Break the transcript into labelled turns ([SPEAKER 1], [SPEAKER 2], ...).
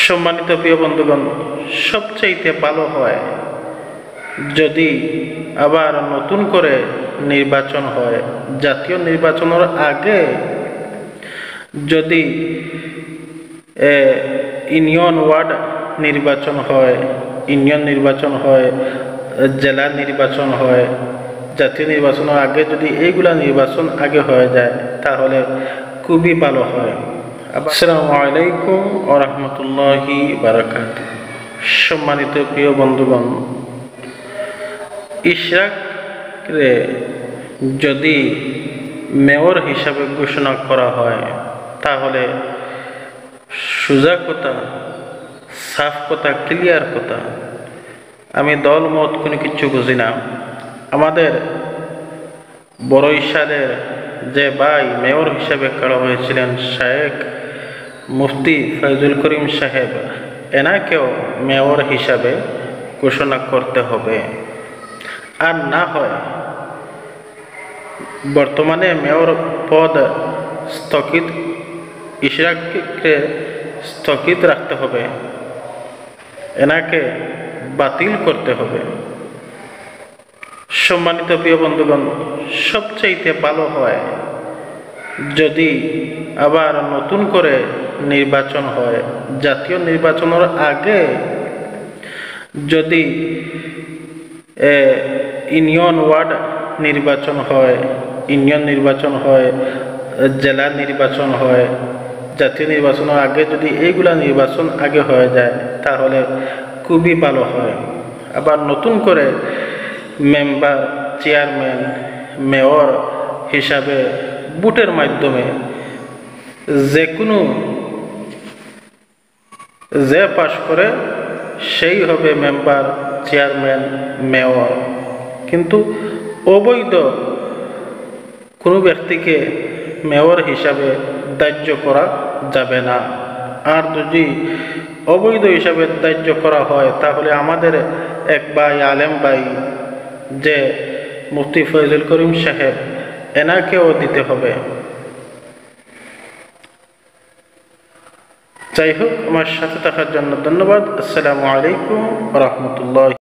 [SPEAKER 1] সম্মানিত প্রিয় বন্ধুগণ, সবচেয়ে ভালো হয় যদি আবার নতুন করে নির্বাচন হয়। জাতীয় নির্বাচনের আগে যদি ইউনিয়ন ওয়ার্ড নির্বাচন হয়, ইউনিয়ন নির্বাচন হয়, জেলা নির্বাচন হয়, জাতীয় নির্বাচনের আগে যদি এইগুলা নির্বাচন আগে হয়ে যায় তাহলে খুবই ভালো হয়। আসসালামু আলাইকুম ওয়া রাহমাতুল্লাহি ওয়া বারাকাতুহু। সম্মানিত প্রিয় বন্ধুগণ, ইশরাককে যদি মেয়র হিসাবে ঘোষণা করা হয় তাহলে সোজা কথা, সাফ কথা, ক্লিয়ার কথা, আমি দল মত কোনো কিছু বুঝি না। আমাদের বড়ইশালের যে ভাই মেয়র হিসাবে করা হয়েছিলেন শেখ মুফতি ফয়জুল করিম সাহেব, এনাকেও মেয়র হিসাবে ঘোষণা করতে হবে। আর না হয় বর্তমানে মেয়র পদ স্থগিত, ইশরাককে স্থগিত রাখতে হবে, এনাকে বাতিল করতে হবে। সম্মানিত প্রিয় বন্ধুগণ, সবচেয়ে ভালো হয় যদি আবার নতুন করে নির্বাচন হয়। জাতীয় নির্বাচনের আগে যদি ইউনিয়ন ওয়ার্ড নির্বাচন হয়, ইউনিয়ন নির্বাচন হয়, জেলা নির্বাচন হয়, জাতীয় নির্বাচনের আগে যদি এইগুলা নির্বাচন আগে হয়ে যায় তাহলে খুবই ভালো হয়। আবার নতুন করে মেম্বার, চেয়ারম্যান, মেয়র হিসাবে ভোটের মাধ্যমে যে পাশ করে সেই হবে মেম্বার, চেয়ারম্যান, মেয়র। কিন্তু অবৈধ কোনো ব্যক্তিকে মেয়র হিসাবে ধার্য করা যাবে না। আর যদি অবৈধ হিসাবে ধার্য করা হয় তাহলে আমাদের এক ভাই, আলেম ভাই যে মুফতি ফয়জুল করিম সাহেব, এনাকেও দিতে হবে। যাই হোক, আমার সাথে থাকার জন্য ধন্যবাদ। আসসালামু আলাইকুম ওয়া রাহমাতুল্লাহ।